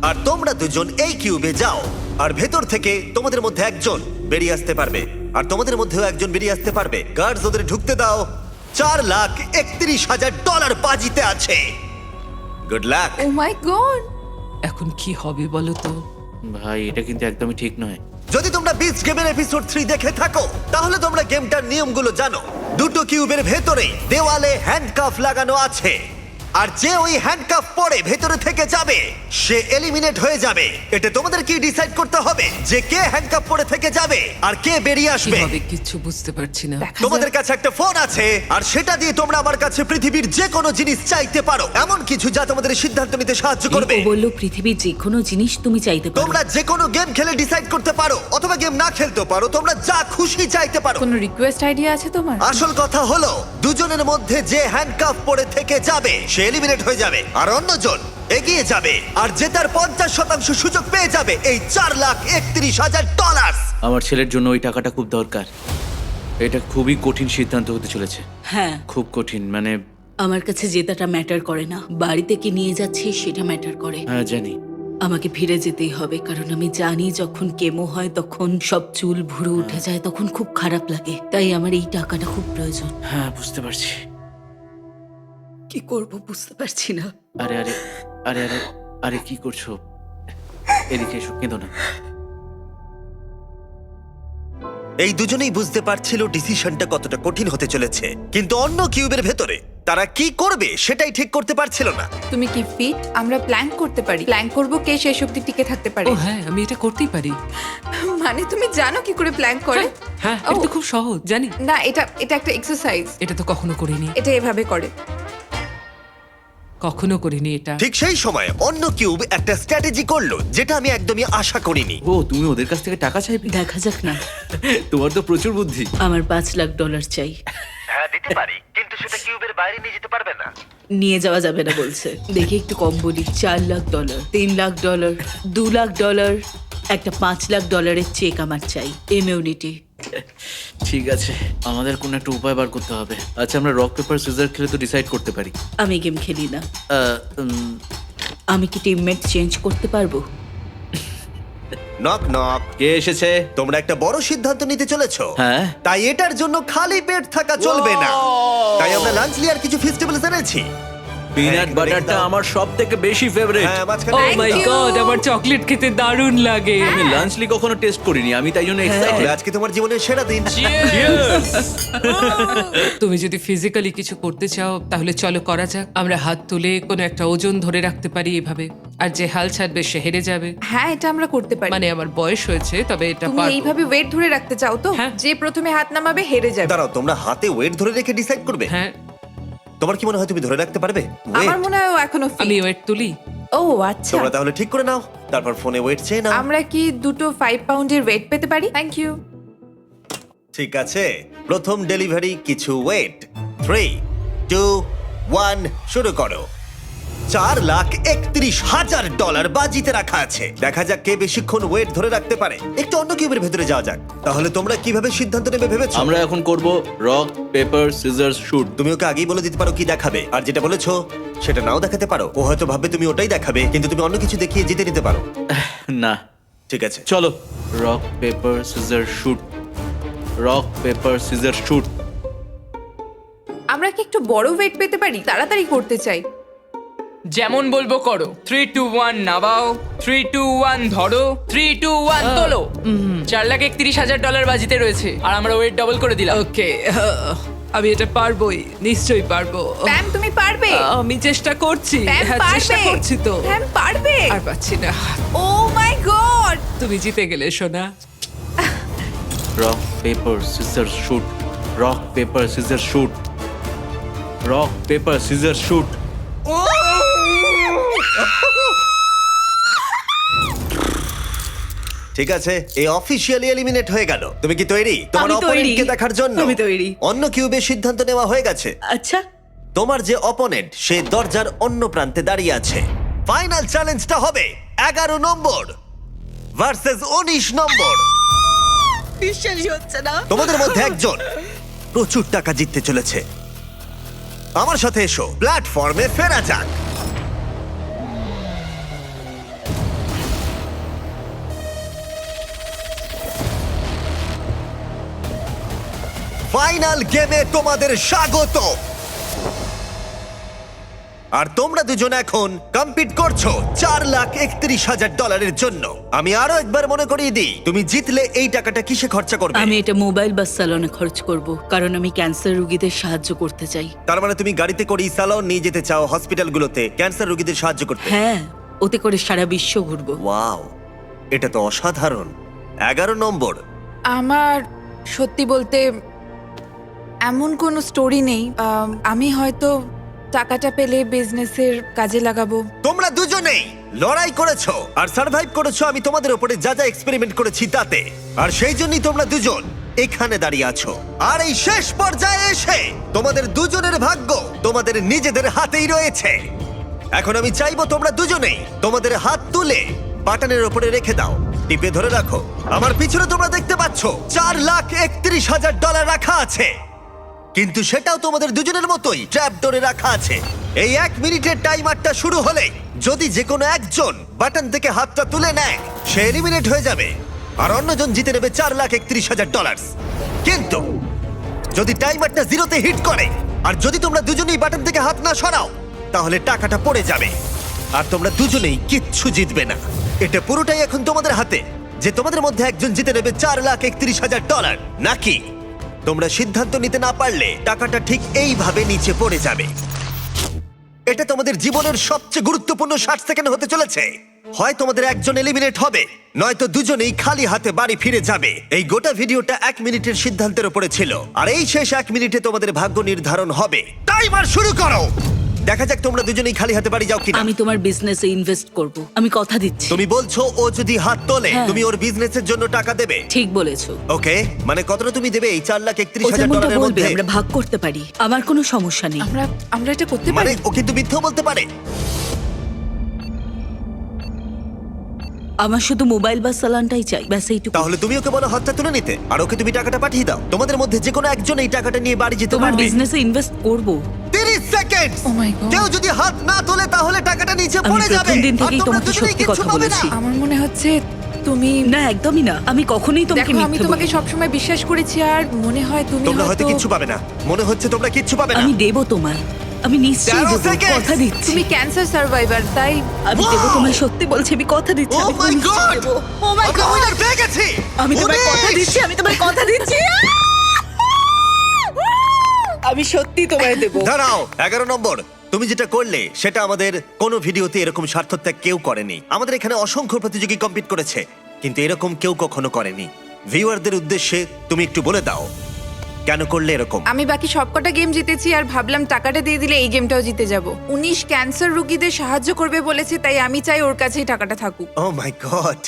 আর তোমরা দুজন এই কিউবে যাও, আর ভেতর থেকে তোমাদের মধ্যে একজন বেরিয়ে আসতে পারবে, আর তোমাদের মধ্যেও একজন বেরিয়ে আসতে পারবে। গার্ডস ওদের ঢুকতে দাও। $4,31,000 বাজিতে আছে। Good luck. Oh my god, এখন কি হবে বলো তো? ভাই এটা কিন্তু একদমই ঠিক নয়। যদি তোমরা বিচ গেমের এপিসোড 3 দেখে থাকো তাহলে তোমরা গেমটার নিয়মগুলো জানো। দুটো কিউবের ভেতরে দেওয়ালে হ্যান্ডকাফ লাগানো আছে, আর যে ওই হ্যান্ডকাফ পরে ভেতরে থেকে যাবে সে এলিমিনেট হয়ে যাবে। এটা তোমাদের কি ডিসাইড করতে হবে যে কে হ্যান্ডকাফ পরে থেকে যাবে আর কে বেরিয়ে কি আসবে। হবে কিছু বুঝতে পারছি না। তোমাদের কাছে একটা ফোন আছে, আর সেটা দিয়ে তোমরা আমার কাছে পৃথিবীর যে কোনো জিনিস চাইতে পারো, এমন কিছু যা তোমাদের সিদ্ধান্ত নিতে সাহায্য করবে। ও বললো পৃথিবীর যে কোনো জিনিস তুমি চাইতে পারো। তোমরা যে কোনো গেম খেলে ডিসাইড করতে পারো, অথবা গেম না খেলতে পারো। তোমরা যা খুশি চাইতে পারো। কোনো রিকোয়েস্ট আইডিয়া আছে তোমার? আসল কথা হলো দুজনের মধ্যে যে হ্যান্ডকাফ পরে থেকে যাবে সে এলিমিনেট হয়ে যাবে, আর অন্যজন এগিয়ে যাবে, আর জেতার 50% সুযোগ পেয়ে যাবে এই $4,31,000। আমার ছেলের জন্য ওই টাকাটা খুব দরকার। এটা খুবই কঠিন সিদ্ধান্ত হতে চলেছে, হ্যাঁ, খুব কঠিন। মানে আমার কাছে জেতাটা ম্যাটার করে না, বাড়িতে কি নিয়ে যাচ্ছি সেটা ম্যাটার করে। হ্যাঁ জানি। আমাকে ফিরে যেতেই হবে, কারণ আমি জানি যখন কেমো হয় তখন সব চুল ভুরু উঠে যায়, তখন খুব খারাপ লাগে। তাই আমার এই টাকাটা খুব প্রয়োজন। হ্যাঁ বুঝতে পারছি। কি করব বুঝতে পারছি না। আরে আরে আরে আরে আরে কি করছো? এদিকে এসো, কেঁদো না। এই দুজনেই বুঝতে পারছিল ডিসিশনটা কতটা কঠিন হতে চলেছে, কিন্তু অন্য কিউবের ভেতরে তারা কি করবে সেটাই ঠিক করতে পারছিল না। তুমি কি ফিট? আমরা প্ল্যান করতে পারি, প্ল্যান করব কে শেষ অবধি টিকে থাকতে পারে। ও হ্যাঁ, আমি এটা করতেই পারি। মানে তুমি জানো কি করে প্ল্যান করে? হ্যাঁ, এটা তো খুব সহজ, জানি। না, এটা এটা একটা এক্সারসাইজ। এটা তো কখনো করিনি, এটা এভাবে করে। কখনো করিনি এটা। ঠিক সেই সময় অন্য কিউব একটা স্ট্র্যাটেজি করলো যেটা আমি একদমই আশা করিনি। ও তুমি ওদের কাছ থেকে টাকা চাইবে? দেখা যাক না। তোমার তো প্রচুর বুদ্ধি। আমার $5,00,000 চাই। হ্যাঁ দিতে পারি, কিন্তু সেটা কিউবের বাইরে নিয়ে যেতে পারবে না। নিয়ে যাওয়া যাবে না বলছে। দেখি একটু কম বলি। $4,00,000, $3,00,000, $2,00,000, একটা $5,00,000 চেক আমার চাই। ইমিউনিটি। ঠিক আছে, আমাদের কোনো একটা উপায় বার করতে হবে। আচ্ছা আমরা রক পেপার সিজার খেলে তো ডিসাইড করতে পারি। আমি গেম খেলি না। আহ, উম, আমি কি টিমমেট চেঞ্জ করতে পারবো? Knock knock. কে এসেছে? তোমরা একটা বড় সিদ্ধান্ত নিতে চলেছো। হ্যাঁ। তাই এটার জন্য খালি পেট থাকা চলবে না। তাই আমরা লাঞ্চ লিয়ার কিছু ফেস্টিভ্যালস এনেছি। পিনাট একটু বাটারটা দাও। আমার সব থেকে বেশি ফেভারিট। হ্যাঁ, ও মাঝখানে মাই you. গড, আমার চকলেট খেতে দারুণ লাগে। আমি লাঞ্চলি কখনো টেস্ট করিনি, আমি তাই জন্য এক্সাইটেড। তাহলে আজকে তোমার জীবনের সেরা দিন। তুমি যদি ফিজিক্যালি কিছু করতে চাও তাহলে চলো করা যাক। আমরা হাত তুলে কোনো একটা ওজন ধরে রাখতে পারি এভাবে, আর যে হাল ছাড়বে সে হেরে যাবে। হ্যাঁ, এটা আমরা করতে পারি। মানে আমার বয়স হয়েছে, তবে এটা তুমি পারবো। এইভাবে ওয়েট ধরে রাখতে চাও তো? হ্যাঁ। যে প্রথমে হাত নামাবে হেরে যাবে। দাঁড়াও, তোমরা হাতে ওয়েট ধরে রেখে ডিসাইড করবে? হ্যাঁ, তোমার কি মনে হয় তুমি ধরে রাখতে পারবে আমার ওয়েট? মনে হয় ও এখনো আমি fit। ওয়েট তুলি। ও আচ্ছা। তোমরা তাহলে ঠিক করে নাও, তারপর ফোনে ওয়েট চেয়ে নাও। আমরা কি দুটো 5 পাউন্ডের ওয়েট পেতে পারি? Thank you. ঠিক আছে, প্রথম ডেলিভারি কিছু ওয়েট। 3 2 1 শুরু করো। $4,31,000 বাজিতে রাখা আছে। দেখা যাক কে বেশিক্ষণ ওয়েট ধরে রাখতে পারে। একটু অন্য কিউবের ভেতরে যাওয়া যাক। তাহলে তোমরা কিভাবে সিদ্ধান্ত নেবে ভেবেছো? আমরা এখন করব রক পেপার সিজার শুট। তুমি ওকে আগেই বলে দিতে পারো কি দেখাবে, আর যেটা বলেছো সেটা নাও দেখাতে পারো। ও হয়তো ভাববে তুমি ওটাই দেখাবে, কিন্তু তুমি অন্য কিছু দেখিয়ে জিতে নিতে পারো। না, ঠিক আছে, চলো rock paper scissor shoot. Rock paper scissor shoot. আমরা কি একটু বড় ওয়েট পেতে পারি? তাড়াতাড়ি করতে চাই। যেমন বলবো করো। 3 2 1 নামাও, 3 2 1 ধরো, 3 2 1 তোলো। $4,31,000 বাজিতে রয়েছে, আর আমরা ওয়েট ডবল করে দিলাম। ওকে, আমি এটা পারবোই, নিশ্চয়ই পারবো। প্যাম তুমি পারবে। আমি চেষ্টা করছি। প্যাম হ্যাঁ, চেষ্টা পারবে। করছি তো। প্যাম পারবে। আর পাচ্ছি না। ও মাই গড। তুমি জিতে গেলে সোনা। Rock paper scissor shoot, rock paper scissor shoot, rock paper scissor shoot. ঠিক আছে, এই অফিসিয়ালি এলিমিনেট হয়ে গেল। তুমি কি তৈরি তোমার আমি তৈরি। অপোনেন্টকে দেখার জন্য? আমি তৈরি। অন্য কিউবের সিদ্ধান্ত নেওয়া হয়ে গেছে। আচ্ছা, তোমার যে অপোনেন্ট সে দরজার অন্য প্রান্তে দাঁড়িয়ে আছে। ফাইনাল চ্যালেঞ্জটা হবে 11 নম্বর ভার্সেস 19 নম্বর। বিশ্বাসই হচ্ছে না। তোমাদের মধ্যে একজন প্রচুর টাকা জিততে চলেছে। আমার সাথে এসো, প্ল্যাটফর্মে ফেরা যাক। ফাইনাল গেমে তোমাদের স্বাগত। আর তোমরা দুজন এখন কম্পিট করছো $4,31,000 জন্য। আমি আরো একবার মনে করিয়ে দিই, তুমি জিতলে এই টাকাটা কিসে খরচা করবে? আমি এটা মোবাইল বা স্যালনে খরচ করব, কারণ আমি ক্যান্সার রোগীদের সাহায্য করতে চাই। তার মানে তুমি গাড়িতে করে স্যালন নিয়ে যেতে চাও হসপিটালগুলোতে ক্যান্সার রোগীদের সাহায্য করতে? হ্যাঁ, ওতে করে সারা বিশ্ব ঘুরবো। ওয়াও, এটা তো অসাধারণ। 11 নম্বর। আমার সত্যি বলতে এমন কোনো স্টোরি নেই। আমি হয়তো টাকাটা পেলে বিজনেসের কাজে লাগাবো। তোমরা দুজনেই লড়াই করেছো আর সার্ভাইভ করেছো আমি তোমাদের উপরে যা যা এক্সপেরিমেন্ট করেছি তাতে। আর সেই জন্যই তোমরা দুজন এখানে দাঁড়িয়ে আছো। আর এই শেষ পর্যায়ে এসে তোমাদের দুজনের ভাগ্য তোমাদের নিজেদের হাতেই রয়েছে। এখন আমি চাইবো তোমরা দুজনেই তোমাদের হাত তুলে বাটনের উপরে রেখে দাও, টিপে ধরে রাখো। আমার পিছনে তোমরা দেখতে পাচ্ছ $4,31,000 রাখা আছে, কিন্তু সেটাও তোমাদের দুজনের মতোই ট্র্যাপ ডোরে রাখা আছে। এই 1 মিনিটের টাইমারটা শুরু হলে যদি যে কোনো একজন বাটন থেকে হাতটা তুলে নেয় সে এলিমিনেট হয়ে যাবে, আর অন্যজন জিতে নেবে $4,31,000। কিন্তু যদি টাইমারটা 0-তে হিট করে আর যদি তোমরা দুজনেই বাটন থেকে হাত না সরাও তাহলে টাকাটা পড়ে যাবে আর তোমরা দুজনেই কিচ্ছু জিতবে না। এটা পুরোটাই এখন তোমাদের হাতে যে তোমাদের মধ্যে একজন জিতে নেবে $4,31,000 নাকি তোমরা সিদ্ধান্ত নিতে না পারলে টাকাটা ঠিক এইভাবে নিচে পড়ে যাবে। এটা তোমাদের জীবনের সবচেয়ে গুরুত্বপূর্ণ 60 সেকেন্ড হতে চলেছে। হয় তোমাদের একজন এলিমিনেট হবে, নয়তো দুজনেই খালি হাতে বাড়ি ফিরে যাবে। এই গোটা ভিডিওটা 1 মিনিটের সিদ্ধান্তের উপরে ছিল, আর এই শেষ 1 মিনিটে তোমাদের ভাগ্য নির্ধারণ হবে। টাইমার শুরু করো। দেখা যাক তোমরা দুজনেই খালি হাতে বাড়ি যাও কিনা। আমি তোমার বিজনেসে ইনভেস্ট করব, আমি কথা দিচ্ছি। তুমি বলছো ও যদি হাত তোলে হ্যাঁ। তুমি ওর বিজনেসের জন্য টাকা দেবে? ঠিক বলেছো। ওকে, মানে কতটা তুমি দেবে এই ও যেমনটা $4,31,000 বলবে মধ্যে? আমরা ভাগ করতে পারি, আমার কোনো সমস্যা নেই। আমরা এটা করতে মানে পারি। ও কিন্তু মিথ্যা বলতে পারে। আমার শুধু মোবাইল বা স্যালনটাই চাই, ব্যাস এইটুকু। তাহলে তুমি ওকে বলো হাতটা তুলে নিতে আর ওকে তুমি টাকাটা পাঠিয়ে দাও। তোমাদের মধ্যে যে কোনো একজন এই টাকাটা নিয়ে বাড়ি যেতে তোমার পারবে। বিজনেসে ইনভেস্ট করব। 30 সেকেন্ড। Oh my God! কেউ যদি হাত না তোলে তাহলে টাকাটা নিচে আমি পড়ে যাবে। প্রথম দিন আর থেকেই তোমরা তোমাকে দুজনেই সত্যি কিচ্ছু কথা পাবে না। বলেছি। আমার মনে হচ্ছে তুমি না, একদমই না, আমি কখনোই তোমাকে দেখো, আমি মিথ্যে তোমাকে বলিনি। সবসময় বিশ্বাস করেছি আর মনে হয় তুমি তোমরা হয়তো কিচ্ছু পাবে না, মনে হচ্ছে তোমরা কিচ্ছু পাবে না। আমি দেবো তোমায়, আমি নিশ্চয়ই 13 দেবো, seconds! কথা দিচ্ছি। তুমি ক্যান্সার সার্ভাইভার, তাই আমি Wow! দেবো তোমায়, সত্যি বলছি, আমি কথা দিচ্ছি। Oh আমি my নিশ্চয়ই God! দেবো। Oh my আমরা God! winner পেয়ে গেছি। আমি তোমায় কথা 19! দিচ্ছি, আমি তোমায় কথা দিচ্ছি। আমি সত্যি তোমায় দেবো। দাঁড়াও, 11 নম্বর। তুমি যেটা করলে সেটা আমাদের কোনো ভিডিওতে এরকম স্বার্থত্যাগ কেউ করেনি। আমাদের এখানে অসংখ্য প্রতিযোগী কম্পিট করেছে, কিন্তু এরকম কেউ কখনো করেনি। ভিউয়ারদের উদ্দেশ্যে তুমি একটু বলে দাও কেন করলে এরকম। আমি বাকি সবকটা গেম জিতেছি আর ভাবলাম টাকাটা দিয়ে দিলে এই গেমটাও জিতে যাব। 19 ক্যান্সার রোগীদের সাহায্য করবে বলেছে, তাই আমি চাই ওর কাছেই টাকাটা থাকুক। ও মাই গড,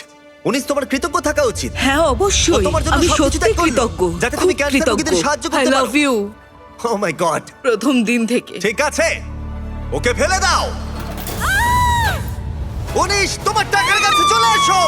19 তোমার কৃতজ্ঞ থাকা উচিত। হ্যাঁ, ও অবশ্যই, তোমার জন্য আমি সবকিছু সত্যি ত্যাগ করলো, কৃতজ্ঞ, যাতে খুব তুমি ক্যান্সার রোগীদের কৃতজ্ঞ। সাহায্য I করতে পারো। love you। Oh my god, প্রথম দিন থেকে। ঠিক আছে, ওকে ফেলে দাও। 19 তোমার টাকার কাছে চলে এসো।